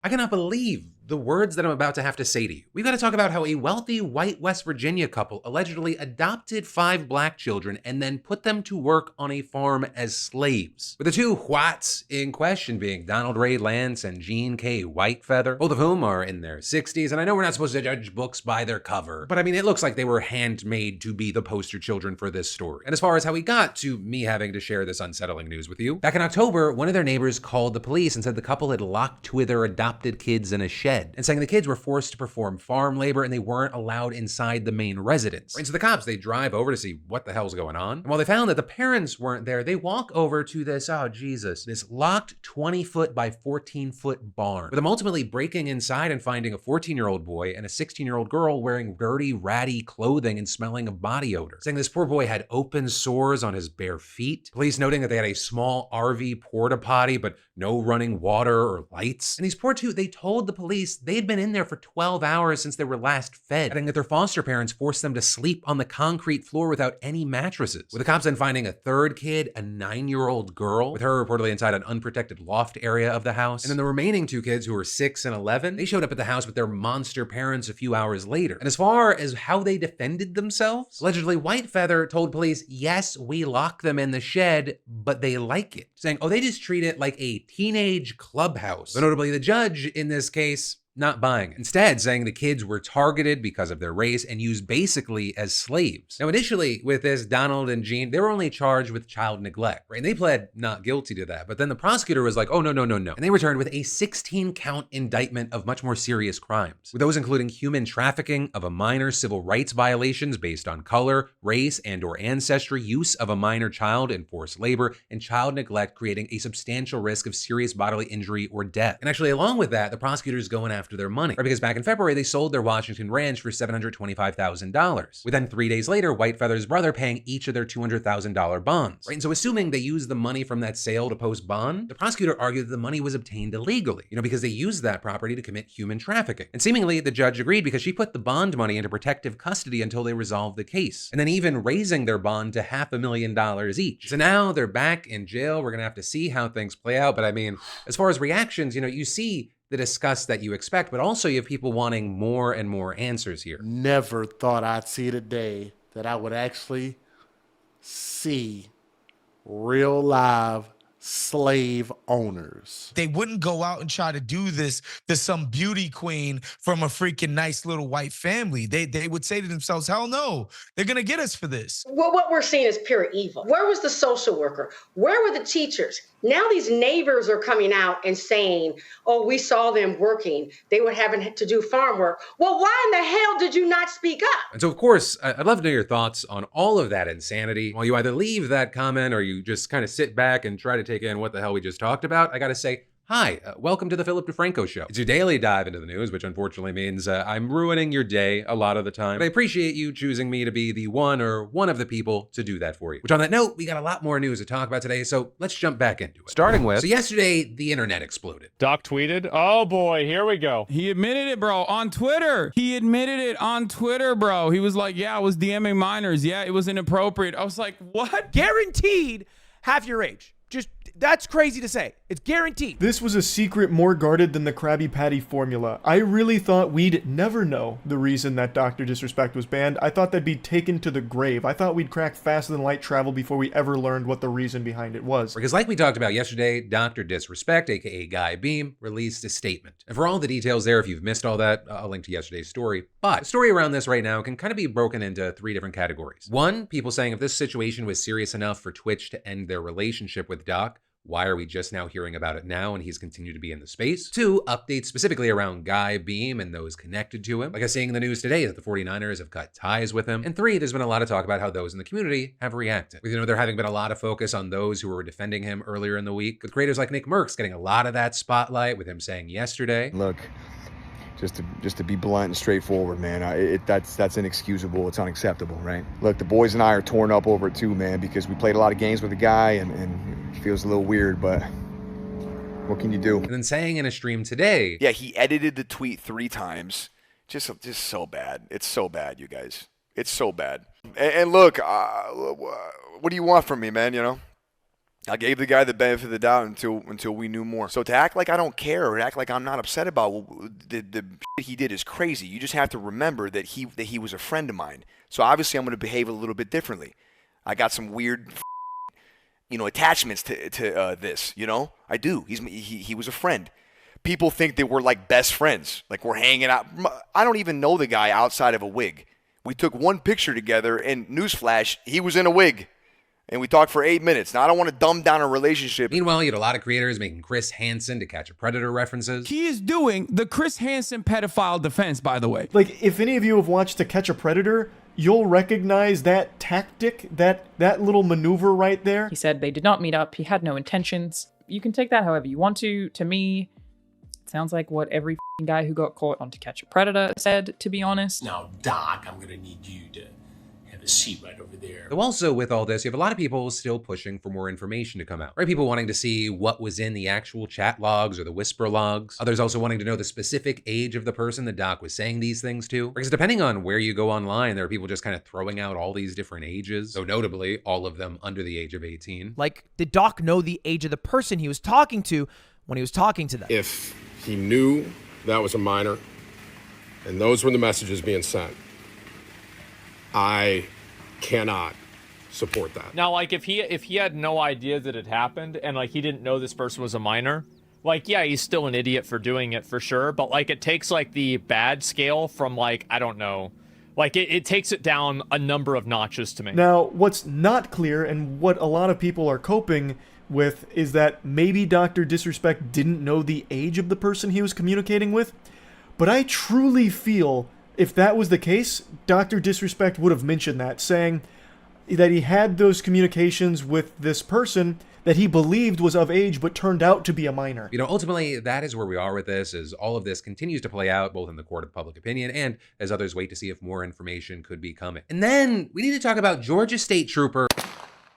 I cannot believe the words that I'm about to have to say to you. We've got to talk about how a wealthy white West Virginia couple allegedly adopted 5 black children and then put them to work on a farm as slaves. With the two whites in question being Donald Ray Lance and Jean K. Whitefeather, both of whom are in their 60s. And I know we're not supposed to judge books by their cover, but I mean, it looks like they were handmade to be the poster children for this story. And as far as how we got to me having to share this unsettling news with you, back in October, one of their neighbors called the police and said the couple had locked 2 of their adopted kids in a shed, and saying the kids were forced to perform farm labor and they weren't allowed inside the main residence. Right, so the cops, they drive over to see what the hell's going on. And while they found that the parents weren't there, they walk over to this, oh Jesus, this locked 20-foot by 14-foot barn, with them ultimately breaking inside and finding a 14-year-old boy and a 16-year-old girl wearing dirty, ratty clothing and smelling of body odor, saying this poor boy had open sores on his bare feet. Police noting that they had a small RV porta potty, but no running water or lights. And these poor two, they told the police they'd been in there for 12 hours since they were last fed, adding that their foster parents forced them to sleep on the concrete floor without any mattresses. With the cops then finding a third kid, a 9-year-old girl, with her reportedly inside an unprotected loft area of the house. And then the remaining 2 kids, who were 6 and 11, they showed up at the house with their monster parents a few hours later. And as far as how they defended themselves, allegedly Whitefeather told police, yes, we lock them in the shed, but they like it, saying, oh, they just treat it like a teenage clubhouse. But notably, the judge in this case, not buying it. Instead, saying the kids were targeted because of their race and used basically as slaves. Now, initially with this, Donald and Jean, they were only charged with child neglect, right? And they pled not guilty to that. But then the prosecutor was like, oh, no. And they returned with a 16-count indictment of much more serious crimes, with those including human trafficking of a minor, civil rights violations based on color, race, and/or ancestry, use of a minor child in forced labor, and child neglect creating a substantial risk of serious bodily injury or death. And actually, along with that, the prosecutors going after their money, right? Because back in February, they sold their Washington ranch for $725,000. With then 3 days later, Whitefeather's brother paying each of their $200,000 bonds, right? And so assuming they used the money from that sale to post bond, the prosecutor argued that the money was obtained illegally, because they used that property to commit human trafficking. And seemingly the judge agreed because she put the bond money into protective custody until they resolved the case, and then even raising their bond to $500,000 each. So now they're back in jail. We're gonna have to see how things play out. But I mean, as far as reactions, you see the disgust that you expect, but also you have people wanting more and more answers here. Never thought I'd see the day that I would actually see real live slave owners. They wouldn't go out and try to do this to some beauty queen from a freaking nice little white family. They would say to themselves, hell no, they're gonna get us for this. Well, what we're seeing is pure evil. Where was the social worker? Where were the teachers? Now these neighbors are coming out and saying, oh, we saw them working. They were having to do farm work. Well, why in the hell did you not speak up? And so, of course, I'd love to know your thoughts on all of that insanity. While you either leave that comment or you just kind of sit back and try to take in what the hell we just talked about, I gotta say, hi, welcome to the Philip DeFranco Show. It's your daily dive into the news, which unfortunately means I'm ruining your day a lot of the time. But I appreciate you choosing me to be the one of the people to do that for you. Which on that note, we got a lot more news to talk about today, so let's jump back into it. Starting with, so yesterday, the internet exploded. Doc tweeted, oh boy, here we go. He admitted it, bro, on Twitter. He admitted it on Twitter, bro. He was like, yeah, I was DMing minors. Yeah, it was inappropriate. I was like, what? Guaranteed half your age. Just, that's crazy to say. It's guaranteed. This was a secret more guarded than the Krabby Patty formula. I really thought we'd never know the reason that Dr. Disrespect was banned. I thought that'd be taken to the grave. I thought we'd crack faster than light travel before we ever learned what the reason behind it was. Because like we talked about yesterday, Dr. Disrespect, aka Guy Beam, released a statement. And for all the details there, if you've missed all that, I'll link to yesterday's story. But the story around this right now can kind of be broken into 3 different categories. 1, people saying if this situation was serious enough for Twitch to end their relationship with Doc, why are we just now hearing about it now and he's continued to be in the space? 2, updates specifically around Guy Beam and those connected to him. Like I was seeing in the news today that the 49ers have cut ties with him. And 3, there's been a lot of talk about how those in the community have reacted. There having been a lot of focus on those who were defending him earlier in the week, with creators like Nick Merckx getting a lot of that spotlight, with him saying yesterday, look, just to be blunt and straightforward, man, that's inexcusable. It's unacceptable, right? Look, the boys and I are torn up over it too, man, because we played a lot of games with the guy and it feels a little weird, but what can you do? And then saying in a stream today, yeah, he edited the tweet 3 times. Just so bad. It's so bad, you guys. It's so bad. And look, what do you want from me, man, I gave the guy the benefit of the doubt until we knew more. So to act like I don't care or act like I'm not upset about the shit he did is crazy. You just have to remember that he was a friend of mine. So obviously I'm going to behave a little bit differently. I got some weird, attachments to this. I do. He was a friend. People think that we're like best friends, like we're hanging out. I don't even know the guy outside of a wig. We took one picture together, and newsflash, he was in a wig. And we talked for 8 minutes. Now, I don't want to dumb down a relationship. Meanwhile, you had a lot of creators making Chris Hansen To Catch a Predator references. He is doing the Chris Hansen pedophile defense, by the way. Like, if any of you have watched To Catch a Predator, you'll recognize that tactic, that little maneuver right there. He said they did not meet up. He had no intentions. You can take that however you want to. To me, it sounds like what every guy who got caught on To Catch a Predator said, to be honest. Now, Doc, I'm going to need you to have a seat right over there. Though also with all this, you have a lot of people still pushing for more information to come out, right? People wanting to see what was in the actual chat logs or the whisper logs. Others also wanting to know the specific age of the person the doc was saying these things to. Because depending on where you go online, there are people just kind of throwing out all these different ages. So notably, all of them under the age of 18. Like, did Doc know the age of the person he was talking to when he was talking to them? If he knew that was a minor, and those were the messages being sent, I cannot support that. Now, like, if he had no idea that it happened and like he didn't know this person was a minor, like, yeah, he's still an idiot for doing it for sure. But like, it takes like the bad scale from like, I don't know, like it takes it down a number of notches to me. Now, what's not clear and what a lot of people are coping with is that maybe Dr. Disrespect didn't know the age of the person he was communicating with. But I truly feel if that was the case, Dr. Disrespect would have mentioned that, saying that he had those communications with this person that he believed was of age but turned out to be a minor. Ultimately, that is where we are with this, as all of this continues to play out both in the court of public opinion and as others wait to see if more information could be coming. And then we need to talk about Georgia State Trooper.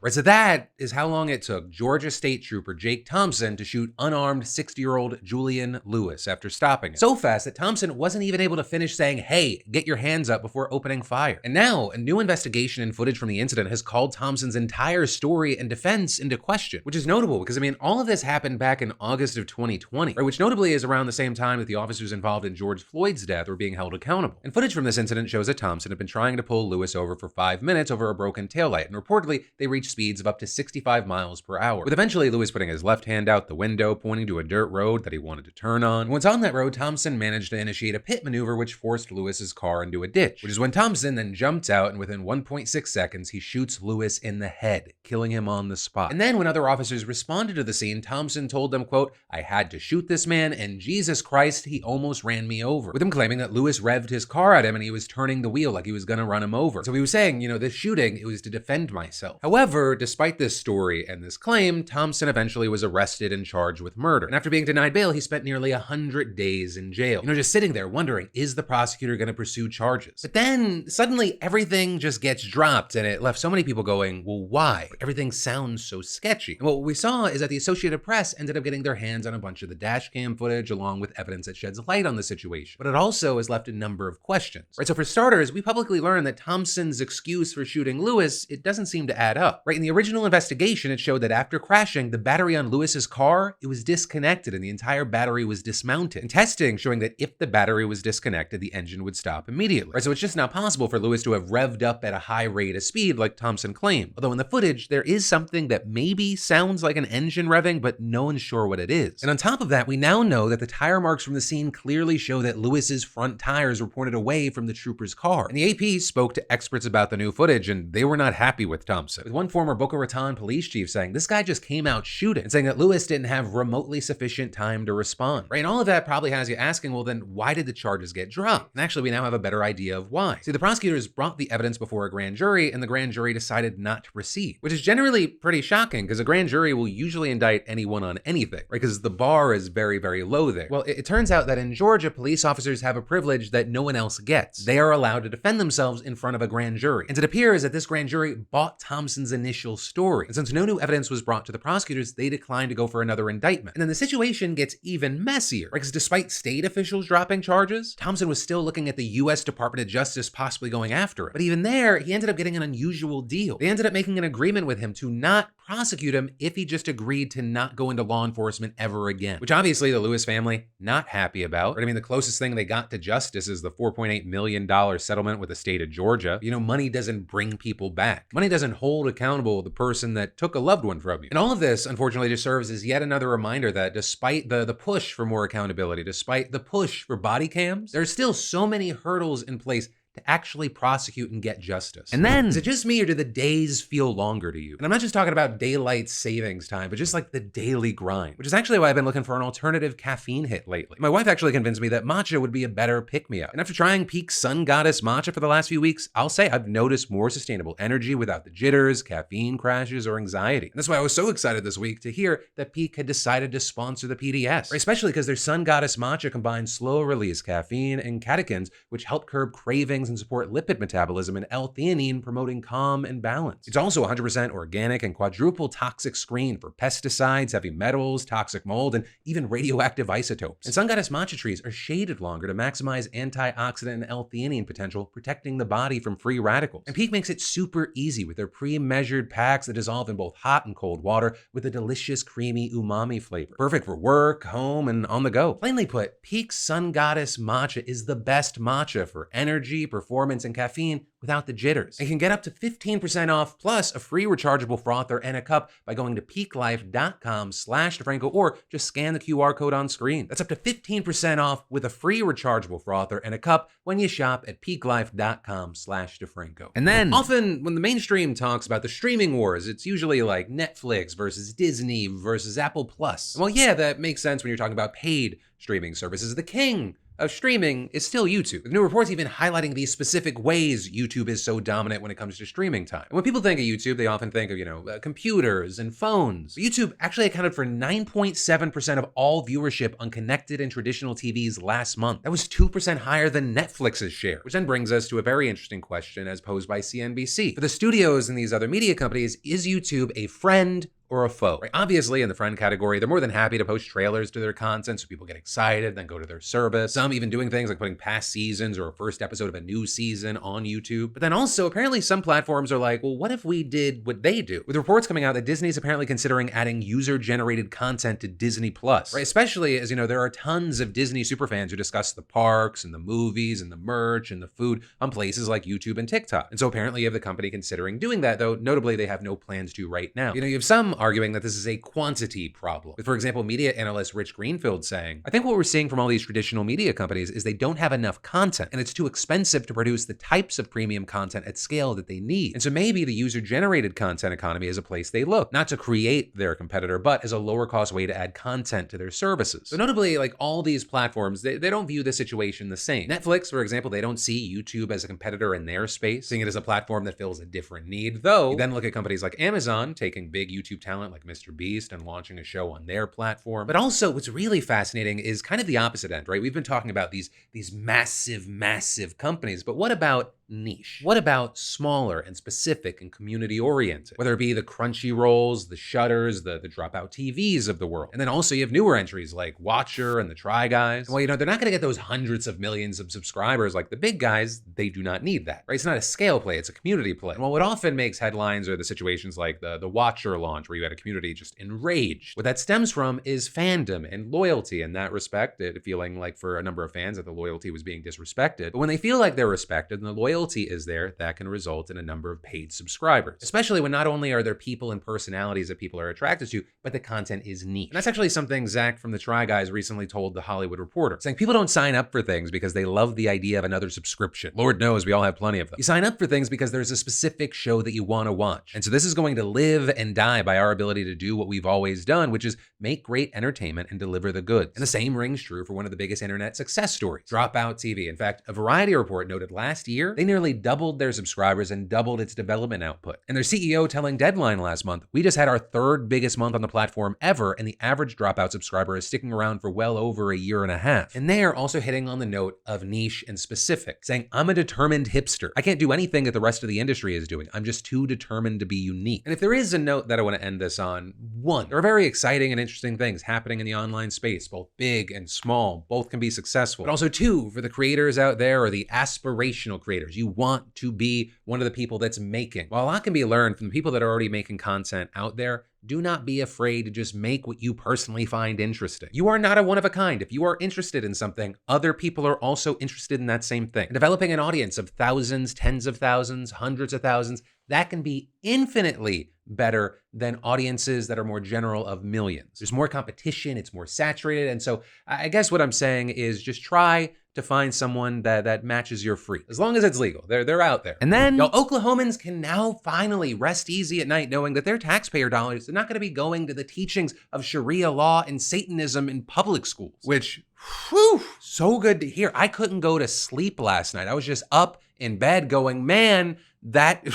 Right, so that is how long it took Georgia State Trooper Jake Thompson to shoot unarmed 60-year-old Julian Lewis after stopping him. So fast that Thompson wasn't even able to finish saying, "Hey, get your hands up," before opening fire. And now, a new investigation and footage from the incident has called Thompson's entire story and defense into question, which is notable because, all of this happened back in August of 2020, right, which notably is around the same time that the officers involved in George Floyd's death were being held accountable. And footage from this incident shows that Thompson had been trying to pull Lewis over for 5 minutes over a broken taillight, and reportedly, they reached speeds of up to 65 miles per hour, with eventually Lewis putting his left hand out the window, pointing to a dirt road that he wanted to turn on. Once on that road, Thompson managed to initiate a pit maneuver which forced Lewis's car into a ditch, which is when Thompson then jumped out, and within 1.6 seconds, he shoots Lewis in the head, killing him on the spot. And then when other officers responded to the scene, Thompson told them, quote, "I had to shoot this man, and Jesus Christ, he almost ran me over," with him claiming that Lewis revved his car at him and he was turning the wheel like he was gonna run him over. So he was saying, this shooting, it was to defend myself. However, despite this story and this claim, Thompson eventually was arrested and charged with murder. And after being denied bail, he spent nearly 100 days in jail. Just sitting there wondering, is the prosecutor going to pursue charges? But then suddenly everything just gets dropped, and it left so many people going, well, why? Everything sounds so sketchy. And what we saw is that the Associated Press ended up getting their hands on a bunch of the dash cam footage along with evidence that sheds light on the situation. But it also has left a number of questions. Right, so for starters, we publicly learned that Thompson's excuse for shooting Lewis, it doesn't seem to add up. Right, in the original investigation, it showed that after crashing, the battery on Lewis's car, it was disconnected and the entire battery was dismounted. And testing showing that if the battery was disconnected, the engine would stop immediately. Right, so it's just not possible for Lewis to have revved up at a high rate of speed like Thompson claimed. Although in the footage, there is something that maybe sounds like an engine revving, but no one's sure what it is. And on top of that, we now know that the tire marks from the scene clearly show that Lewis's front tires were pointed away from the trooper's car. And the AP spoke to experts about the new footage, and they were not happy with Thompson, with one former Boca Raton police chief saying this guy just came out shooting, and saying that Lewis didn't have remotely sufficient time to respond. Right, and all of that probably has you asking, well, then why did the charges get dropped? And actually, we now have a better idea of why. See, the prosecutors brought the evidence before a grand jury, and the grand jury decided not to proceed, which is generally pretty shocking because a grand jury will usually indict anyone on anything, right? Because the bar is very, very low there. Well, it turns out that in Georgia, police officers have a privilege that no one else gets. They are allowed to defend themselves in front of a grand jury. And it appears that this grand jury bought Thompson's initial story. And since no new evidence was brought to the prosecutors, they declined to go for another indictment. And then the situation gets even messier, right? Because despite state officials dropping charges, Thompson was still looking at the US Department of Justice possibly going after him. But even there, he ended up getting an unusual deal. They ended up making an agreement with him to not prosecute him if he just agreed to not go into law enforcement ever again, which obviously the Lewis family not happy about. Right? I mean, the closest thing they got to justice is the $4.8 million settlement with the state of Georgia. You know, money doesn't bring people back. Money doesn't hold accountable the person that took a loved one from you. And all of this, unfortunately, just serves as yet another reminder that despite the push for more accountability, despite the push for body cams, there's still so many hurdles in place to actually prosecute and get justice. And then, is it just me or do the days feel longer to you? And I'm not just talking about daylight savings time, but just like the daily grind, which is actually why I've been looking for an alternative caffeine hit lately. My wife actually convinced me that matcha would be a better pick-me-up. And after trying Peak Sun Goddess matcha for the last few weeks, I'll say I've noticed more sustainable energy without the jitters, caffeine crashes, or anxiety. And that's why I was so excited this week to hear that Peak had decided to sponsor the PDS, right? Especially because their Sun Goddess matcha combines slow-release caffeine and catechins, which help curb cravings and support lipid metabolism, and L-theanine, promoting calm and balance. It's also 100% organic and quadruple toxic screen for pesticides, heavy metals, toxic mold, and even radioactive isotopes. And Sun Goddess matcha trees are shaded longer to maximize antioxidant and L-theanine potential, protecting the body from free radicals. And Peak makes it super easy with their pre-measured packs that dissolve in both hot and cold water with a delicious, creamy umami flavor. Perfect for work, home, and on the go. Plainly put, Peak Sun Goddess matcha is the best matcha for energy, performance, and caffeine without the jitters. And you can get up to 15% off plus a free rechargeable frother and a cup by going to peaklife.com/DeFranco or just scan the QR code on screen. That's up to 15% off with a free rechargeable frother and a cup when you shop at peaklife.com/DeFranco. And then often when the mainstream talks about the streaming wars, it's usually like Netflix versus Disney versus Apple Plus. Well, yeah, that makes sense when you're talking about paid streaming services. The king of streaming is still YouTube, with new reports even highlighting these specific ways YouTube is so dominant when it comes to streaming time. And when people think of YouTube, they often think of, computers and phones. But YouTube actually accounted for 9.7% of all viewership on connected and traditional TVs last month. That was 2% higher than Netflix's share, which then brings us to a very interesting question as posed by CNBC. For the studios and these other media companies, is YouTube a friend or a foe? Right? Obviously, in the friend category, they're more than happy to post trailers to their content so people get excited, then go to their service. Some even doing things like putting past seasons or a first episode of a new season on YouTube. But then also, apparently some platforms are like, well, what if we did what they do? With reports coming out that Disney's apparently considering adding user-generated content to Disney Plus, right? Especially as, there are tons of Disney superfans who discuss the parks and the movies and the merch and the food on places like YouTube and TikTok. And so apparently you have the company considering doing that, though notably they have no plans to right now. You have some arguing that this is a quantity problem, with, for example, media analyst Rich Greenfield saying, I think what we're seeing from all these traditional media companies is they don't have enough content, and it's too expensive to produce the types of premium content at scale that they need. And so maybe the user-generated content economy is a place they look, not to create their competitor, but as a lower cost way to add content to their services. So notably, like all these platforms, they don't view the situation the same. Netflix, for example, they don't see YouTube as a competitor in their space, seeing it as a platform that fills a different need, though you then look at companies like Amazon taking big YouTube talent like Mr. Beast and launching a show on their platform. But also what's really fascinating is kind of the opposite end, right? We've been talking about these massive companies, but what about niche? What about smaller and specific and community oriented? Whether it be the Crunchyrolls, the Shutters, the Dropout TVs of the world. And then also you have newer entries like Watcher and the Try Guys. Well, they're not going to get those hundreds of millions of subscribers like the big guys. They do not need that, right? It's not a scale play, it's a community play. And what often makes headlines are the situations like the Watcher launch where you had a community just enraged. What that stems from is fandom and loyalty. In that respect, it feeling like for a number of fans that the loyalty was being disrespected. But when they feel like they're respected and the loyalty is there, that can result in a number of paid subscribers, especially when not only are there people and personalities that people are attracted to, but the content is niche. And that's actually something Zach from the Try Guys recently told The Hollywood Reporter, saying people don't sign up for things because they love the idea of another subscription. Lord knows we all have plenty of them. You sign up for things because there's a specific show that you want to watch. And so this is going to live and die by our ability to do what we've always done, which is make great entertainment and deliver the goods. And the same rings true for one of the biggest internet success stories, Dropout TV. In fact, a Variety report noted last year, they They nearly doubled their subscribers and doubled its development output. And their CEO telling Deadline last month, we just had our third biggest month on the platform ever, and the average Dropout subscriber is sticking around for well over a year and a half. And they're also hitting on the note of niche and specific, saying, I'm a determined hipster. I can't do anything that the rest of the industry is doing. I'm just too determined to be unique. And if there is a note that I want to end this on, one, there are very exciting and interesting things happening in the online space, both big and small. Both can be successful. But also, two, for the creators out there or the aspirational creators, you want to be one of the people that's making. While a lot can be learned from the people that are already making content out there, do not be afraid to just make what you personally find interesting. You are not a one of a kind. If you are interested in something, other people are also interested in that same thing. And developing an audience of thousands, tens of thousands, hundreds of thousands, that can be infinitely better than audiences that are more general of millions. There's more competition, it's more saturated. And so I guess what I'm saying is just try to find someone that matches your freak. As long as it's legal, they're out there. And then, y'all, Oklahomans can now finally rest easy at night knowing that their taxpayer dollars are not gonna be going to the teachings of Sharia law and Satanism in public schools, which, whew, so good to hear. I couldn't go to sleep last night. I was just up in bed going, man, that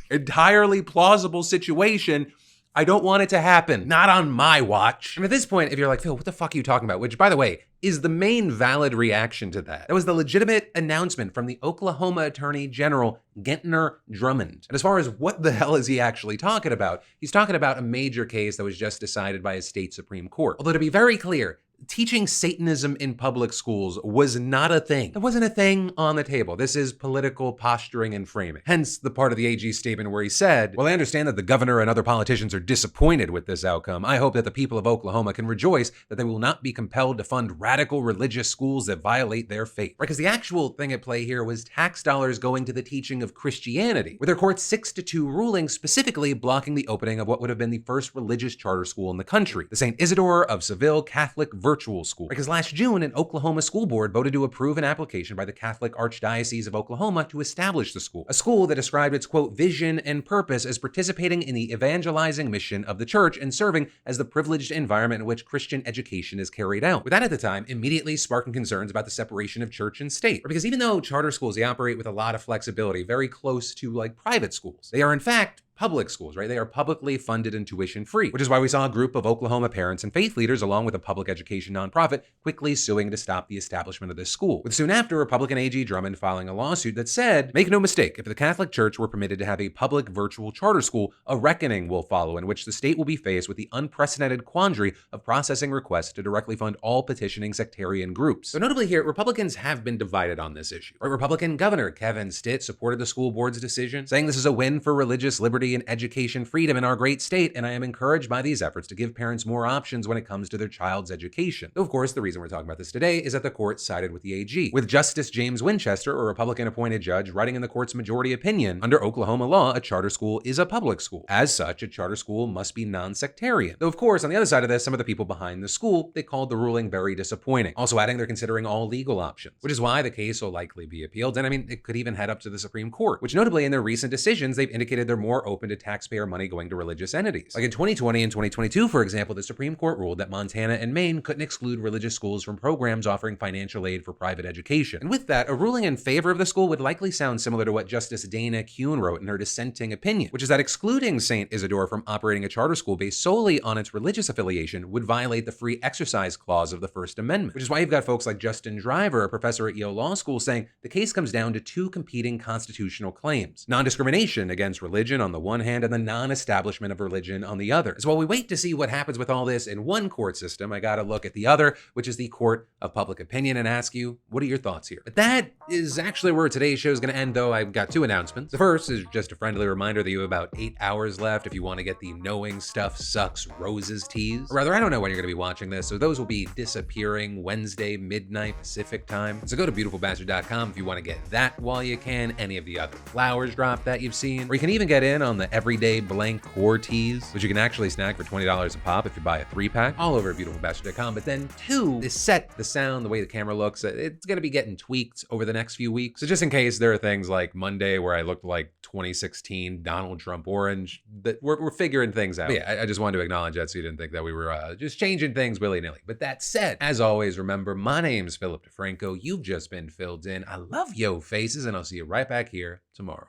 entirely plausible situation, I don't want it to happen. Not on my watch. And at this point, if you're like, Phil, what the fuck are you talking about? Which, by the way, is the main valid reaction to that. That was the legitimate announcement from the Oklahoma Attorney General, Gentner Drummond. And as far as what the hell is he actually talking about, he's talking about a major case that was just decided by a state Supreme Court. Although to be very clear, teaching Satanism in public schools was not a thing. It wasn't a thing on the table. This is political posturing and framing. Hence the part of the AG's statement where he said, well, I understand that the governor and other politicians are disappointed with this outcome. I hope that the people of Oklahoma can rejoice that they will not be compelled to fund radical religious schools that violate their faith. Right? Because the actual thing at play here was tax dollars going to the teaching of Christianity, with their court's 6-2 ruling specifically blocking the opening of what would have been the first religious charter school in the country, the St. Isidore of Seville Catholic Virtual School. Because last June, an Oklahoma school board voted to approve an application by the Catholic Archdiocese of Oklahoma to establish the school, a school that described its, quote, vision and purpose as participating in the evangelizing mission of the church and serving as the privileged environment in which Christian education is carried out. With that at the time, immediately sparking concerns about the separation of church and state. Because even though charter schools, they operate with a lot of flexibility, very close to like private schools, they are in fact public schools, right? They are publicly funded and tuition free, which is why we saw a group of Oklahoma parents and faith leaders, along with a public education nonprofit, quickly suing to stop the establishment of this school. With soon after, Republican AG Drummond filing a lawsuit that said, make no mistake, if the Catholic Church were permitted to have a public virtual charter school, a reckoning will follow in which the state will be faced with the unprecedented quandary of processing requests to directly fund all petitioning sectarian groups. So notably here, Republicans have been divided on this issue. Right? Republican Governor Kevin Stitt supported the school board's decision, saying this is a win for religious liberty and education freedom in our great state, and I am encouraged by these efforts to give parents more options when it comes to their child's education. Though, of course, the reason we're talking about this today is that the court sided with the AG, with Justice James Winchester, a Republican-appointed judge, writing in the court's majority opinion, under Oklahoma law, a charter school is a public school. As such, a charter school must be non-sectarian. Though, of course, on the other side of this, some of the people behind the school, they called the ruling very disappointing, also adding they're considering all legal options, which is why the case will likely be appealed, and I mean, it could even head up to the Supreme Court, which notably in their recent decisions, they've indicated they're more open to taxpayer money going to religious entities. Like in 2020 and 2022, for example, the Supreme Court ruled that Montana and Maine couldn't exclude religious schools from programs offering financial aid for private education. And with that, a ruling in favor of the school would likely sound similar to what Justice Dana Kuhn wrote in her dissenting opinion, which is that excluding St. Isidore from operating a charter school based solely on its religious affiliation would violate the free exercise clause of the First Amendment, which is why you've got folks like Justin Driver, a professor at Yale Law School, saying the case comes down to two competing constitutional claims: non-discrimination against religion on the one hand and the non-establishment of religion on the other. So while we wait to see what happens with all this in one court system, I gotta look at the other, which is the court of public opinion, and ask you, what are your thoughts here? But that is actually where today's show is gonna end, though I've got two announcements. The first is just a friendly reminder that you have about 8 hours left if you want to get the Knowing Stuff Sucks Roses teas. Or rather, I don't know when you're gonna be watching this, so those will be disappearing Wednesday, midnight Pacific time. So go to beautifulbastard.com if you want to get that while you can, any of the other flowers drop that you've seen, or you can even get in on on the everyday blank core tees, which you can actually snag for $20 a pop if you buy a 3-pack, all over beautifulbastard.com. But then 2, the set, the sound, the way the camera looks, it's gonna be getting tweaked over the next few weeks. So just in case there are things like Monday where I looked like 2016 Donald Trump orange, that we're figuring things out. But yeah, I just wanted to acknowledge that so you didn't think that we were just changing things willy-nilly. But that said, as always, remember, my name's Philip DeFranco. You've just been filled in. I love yo faces, and I'll see you right back here tomorrow.